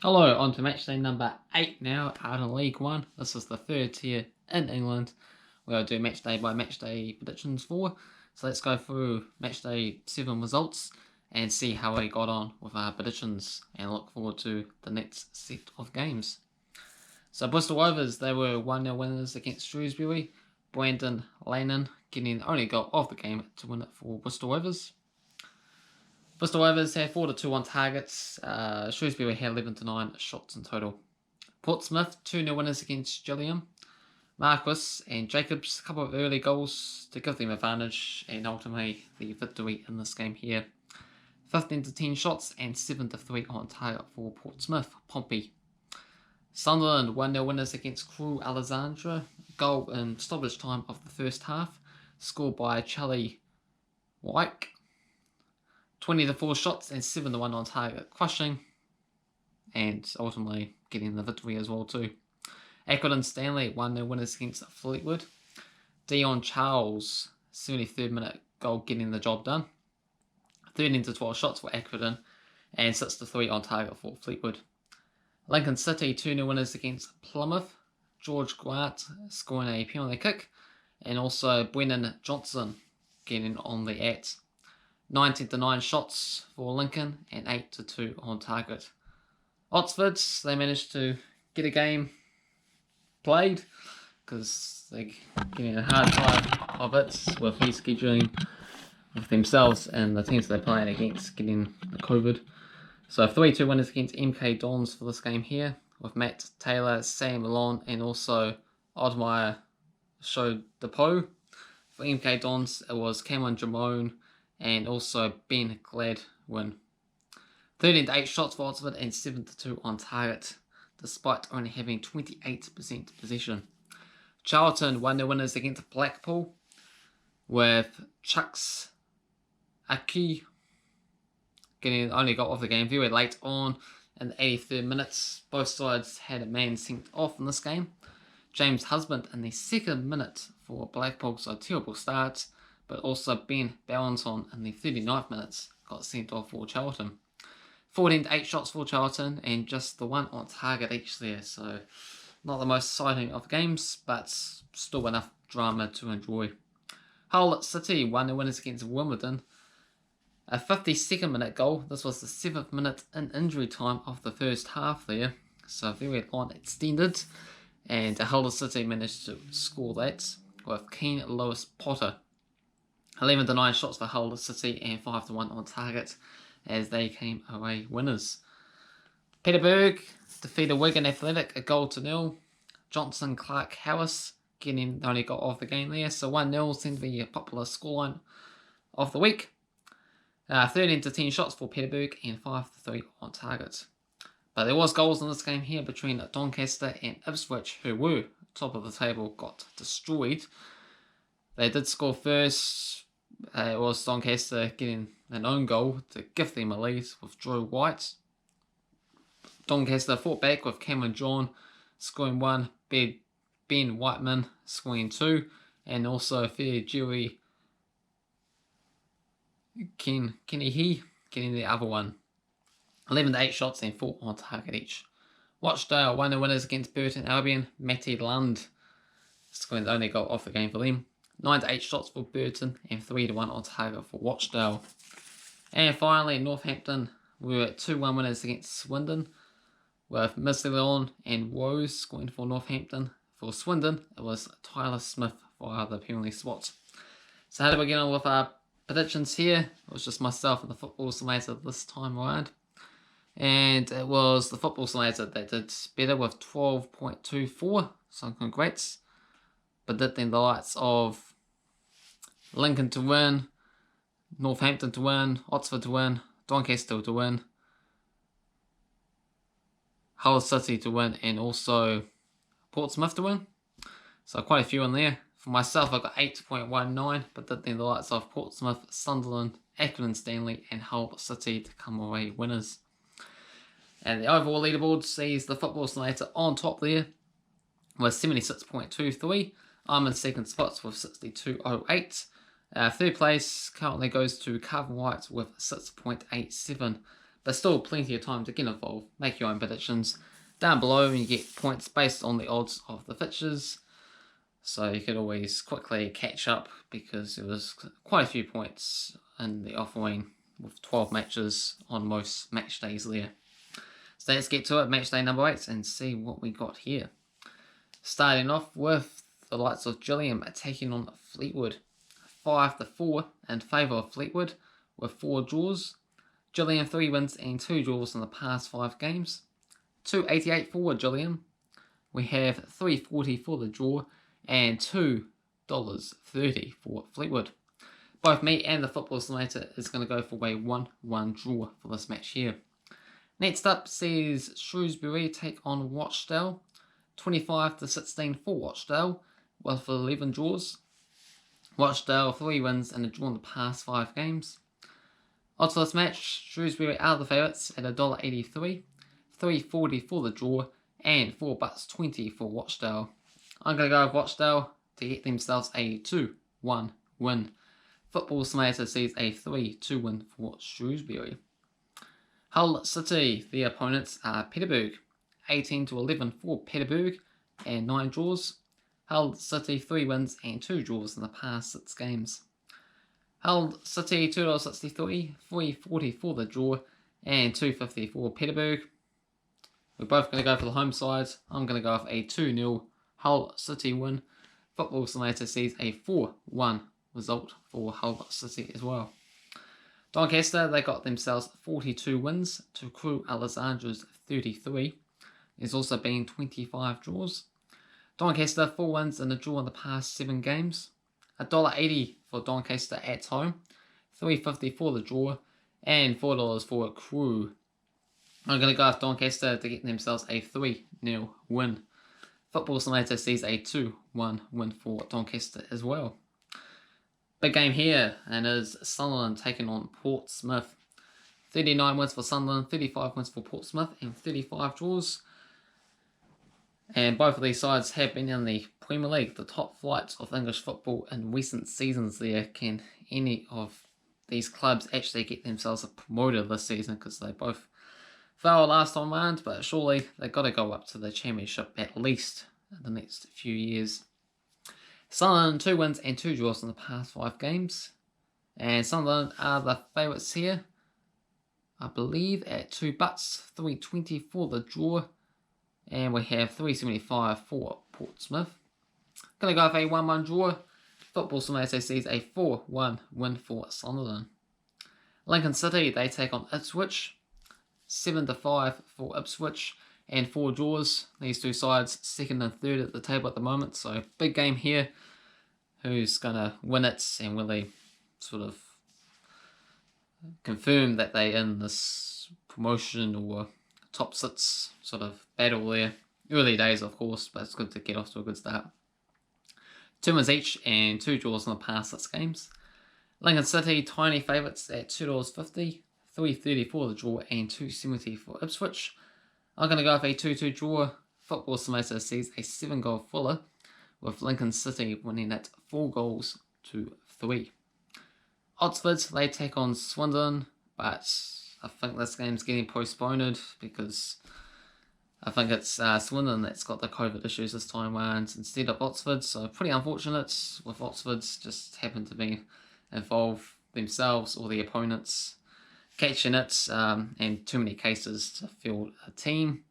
Hello, on to matchday number 8 now, out in League One. This is the third tier in England. We'll do matchday by matchday predictions for. So let's go through matchday 7 results and see how we got on with our predictions and look forward to the next set of games. So Bristol Rovers, they were 1-0 winners against Shrewsbury. Brandon Lannon getting the only goal of the game to win it for Bristol Rovers. Bristol Rovers had 4-2 on targets. Shrewsbury had 11-9 shots in total. Portsmouth, 2-0 winners against Gillingham. Marquis and Jacobs, a couple of early goals to give them advantage, and ultimately the victory in this game here. 15-10 shots and 7-3 on target for Portsmouth. Pompey. Sunderland, 1-0 winners against Crew Alexandra. Goal in stoppage time of the first half, scored by Cavan Wright. 20-4 shots and 7-1 on target, crushing, and ultimately getting the victory as well too. Accrington Stanley, 1-0 winners against Fleetwood. Dion Charles, 73rd minute goal getting the job done. 13-12 shots for Accrington and 6-3 on target for Fleetwood. Lincoln City, 2-0 winners against Plymouth. George Grant scoring a penalty kick, and also Brennan Johnson getting on the at. 19-9 shots for Lincoln and 8-2 on target. Oxford, they managed to get a game played because they're getting a hard time of it with rescheduling with themselves and the teams they're playing against getting the COVID. So 3-2 winners against MK Dons for this game here, with Matt Taylor, Sam Malone, and also Oddmeyer showed the Po. For MK Dons, it was Cameron Jamone and also Ben Gladwin. 13-8 shots for Oxford and 7-2 on target, despite only having 28% possession. Charlton, 1-0 winners against Blackpool, with Chucks Aki getting the only goal of the game very late on in the 83rd minutes. Both sides had a man sent off in this game. James Husband in the 2nd minute for Blackpool, so a terrible start, but also Ben Ballanton in the 39th minutes got sent off for Charlton. 14-8 shots for Charlton and just the one on target each there, so not the most exciting of games, but still enough drama to enjoy. Hull City, 1-0 winners against Wimbledon. A 52nd minute goal. This was the 7th minute in injury time of the first half there, so very long extended, and Hull City managed to score that with Keane Lewis Potter. 11-9 shots for Hull City and 5-1 on target as they came away winners. Peterborough defeated Wigan Athletic 1-0. Johnson Clark Harris getting the only goal of the game there, so 1-0 seemed to be a popular scoreline of the week. 13-10 shots for Peterborough and 5-3 on target. But there was goals in this game here between Doncaster and Ipswich, who were top of the table, got destroyed. They did score first. It was Doncaster getting an own goal to give them a lead with Drew White. Doncaster fought back with Cameron John scoring 1, Ben Whiteman scoring 2, and also Fair Jerry Kenny getting the other one. 11-8 shots and 4 on target each. Rochdale, 1-0 winners against Burton Albion. Matty Lund scoring the only goal of the game for them. 9-8 shots for Burton and 3-1 on target for Rochdale. And finally, Northampton were 2-1 winners against Swindon, with Misley and Rose scoring for Northampton. For Swindon, it was Tyler Smith for the penalty spot. So how did we get on with our predictions here? It was just myself and the Football Simulator this time around. And it was the Football Simulator that did better with 12.24, so congrats. Predicting the likes of Lincoln to win, Northampton to win, Oxford to win, Doncaster to win, Hull City to win, and also Portsmouth to win. So quite a few in there. For myself, I got 8.19, predicting the likes of Portsmouth, Sunderland, Accrington Stanley, and Hull City to come away winners. And the overall leaderboard sees the Football Simulator on top there with 76.23. I'm in second spots with 62.08. Third place currently goes to Cavan Wright with 6.87. there's still plenty of time to get involved. Make your own predictions. Down below you get points based on the odds of the fixtures. So you could always quickly catch up because there was quite a few points in the offering with 12 matches on most match days there. So let's get to it, match day number 8, and see what we got here. Starting off with the likes of Gillingham taking on Fleetwood. 5-4 in favour of Fleetwood with 4 draws. Gillingham 3 wins and 2 draws in the past 5 games. 2.88 for Gillingham. We have 3.40 for the draw and $2.30 for Fleetwood. Both me and the Football Simulator is going to go for a 1-1 draw for this match here. Next up sees Shrewsbury take on Rochdale. 25-16 for Rochdale with 11 draws. Rochdale 3 wins and a draw in the past 5 games. Odds for this match, Shrewsbury are the favourites at $1.83, 3.40 for the draw and $4.20 for Rochdale. I'm going to go with Rochdale to get themselves a 2-1 win. Football Simulator sees a 3-2 win for Shrewsbury. Hull City, the opponents are Peterborough. 18-11 for Peterborough and 9 draws. Hull City 3 wins and 2 draws in the past 6 games. Hull City $2.63, 3.40 for the draw and 2.50 for Peterborough. We're both going to go for the home side. I'm going to go with a 2-0 Hull City win. Football Simulator sees a 4-1 result for Hull City as well. Doncaster, they got themselves 42 wins to Crew Alexandra's 33. There's also been 25 draws. Doncaster 4 wins and a draw in the past 7 games. $1.80 for Doncaster at home. 3.50 for the draw and $4 for Crew. I'm going to go with Doncaster to get themselves a 3-0 win. Football Simulator sees a 2-1 win for Doncaster as well. Big game here, and is Sunderland taking on Portsmouth. 39 wins for Sunderland, 35 wins for Portsmouth, and 35 draws. And both of these sides have been in the Premier League, the top flight of English football in recent seasons there. Can any of these clubs actually get themselves promoted this season? Because they both fell last time round, but surely they've got to go up to the Championship at least in the next few years. Sunderland 2 wins and 2 draws in the past 5 games. And Sunderland are the favourites here, I believe, at $2, 3.20 for the draw. And we have 3.75 for Portsmouth. Going to go with a 1-1 draw. Football Simulator sees a 4-1 win for Sunderland. Lincoln City, they take on Ipswich. 7-5 for Ipswich and 4 draws. These two sides second and third at the table at the moment. So big game here. Who's going to win it and really sort of confirm that they're in this promotion or top 6 sort of battle there. Early days, of course, but it's good to get off to a good start. 2 wins each and 2 draws in the past 6 games. Lincoln City, tiny favourites at $2.50, 3.30 for the draw and 2.70 for Ipswich. I'm going to go with a 2-2 draw. Football Simulator sees a 7-goal Fuller, with Lincoln City winning at 4-3. Oxford, they take on Swindon, but I think this game's getting postponed because I think it's Swindon that's got the COVID issues this time around instead of Oxford. So pretty unfortunate with Oxford just happen to be involved themselves or the opponents catching it and too many cases to field a team.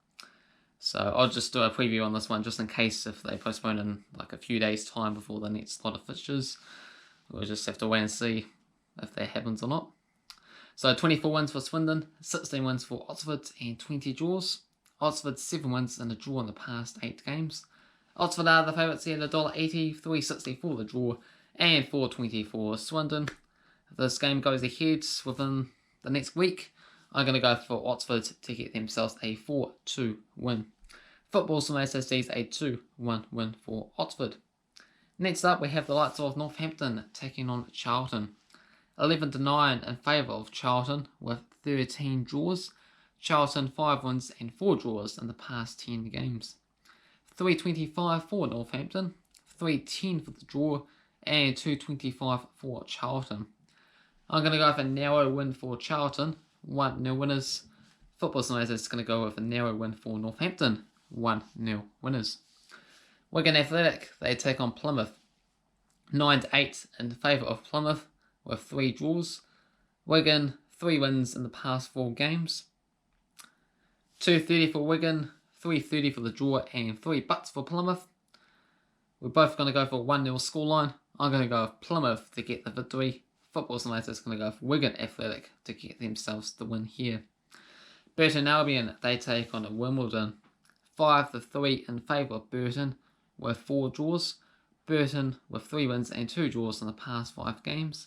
So I'll just do a preview on this one just in case if they postpone in like a few days time before the next lot of fixtures. We'll just have to wait and see if that happens or not. So 24 wins for Swindon, 16 wins for Oxford and 20 draws. Oxford 7 wins and a draw in the past 8 games. Oxford are the favourites here at $1.80, 3.60 for the draw and 4.20 for Swindon. If this game goes ahead within the next week, I'm going to go for Oxford to get themselves a 4-2 win. Football Simulator sees a 2-1 win for Oxford. Next up, we have the likes of Northampton taking on Charlton. 11-9 in favour of Charlton with 13 draws. Charlton 5 wins and 4 draws in the past 10 games. 3.25 for Northampton, 3.10 for the draw and 2.25 for Charlton. I'm going to go for a narrow win for Charlton, 1-0 winners. Football Simulator is going to go with a narrow win for Northampton, 1-0 winners. Wigan Athletic, they take on Plymouth, 9-8 in favour of Plymouth with 3 draws. Wigan, 3 wins in the past 4 games. 230 for Wigan, 330 for the draw, and 3 butts for Plymouth. We're both going to go for a 1-0 scoreline. I'm going to go with Plymouth to get the victory. Football Simulator is going to go for Wigan Athletic to get themselves the win here. Burton Albion, they take on Wimbledon, 5-3 in favour of Burton with 4 draws. Burton with 3 wins and 2 draws in the past 5 games.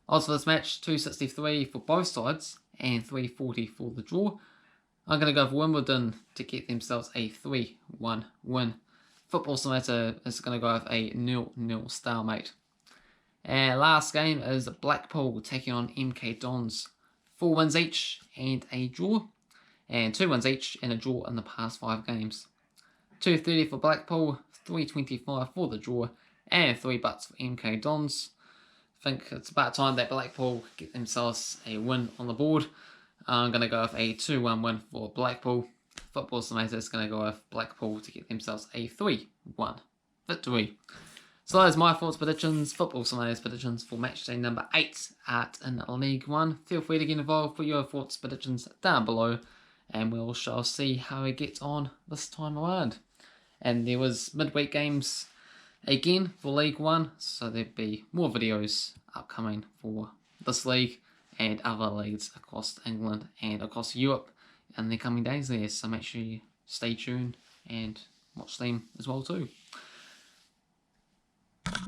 Odds for this match, 263 for both sides and 340 for the draw. I'm going to go for Wimbledon to get themselves a 3-1 win. Football Simulator is going to go with a 0-0 stalemate. And last game is Blackpool taking on MK Dons. 4 wins each and a draw. And 2 wins each and a draw in the past 5 games. 230 for Blackpool, 325 for the draw, and 3 butts for MK Dons. I think it's about time that Blackpool get themselves a win on the board. I'm going to go with a 2-1 win for Blackpool. Football Simulator is going to go with Blackpool to get themselves a 3-1 victory. So those are my thoughts, predictions, Football Simulator's predictions for matchday number 8 in League 1. Feel free to get involved for your thoughts, predictions down below, and we shall see how we get on this time around. And there was midweek games again for League 1, so there'll be more videos upcoming for this league and other leagues across England and across Europe in the coming days there. So make sure you stay tuned and watch them as well too.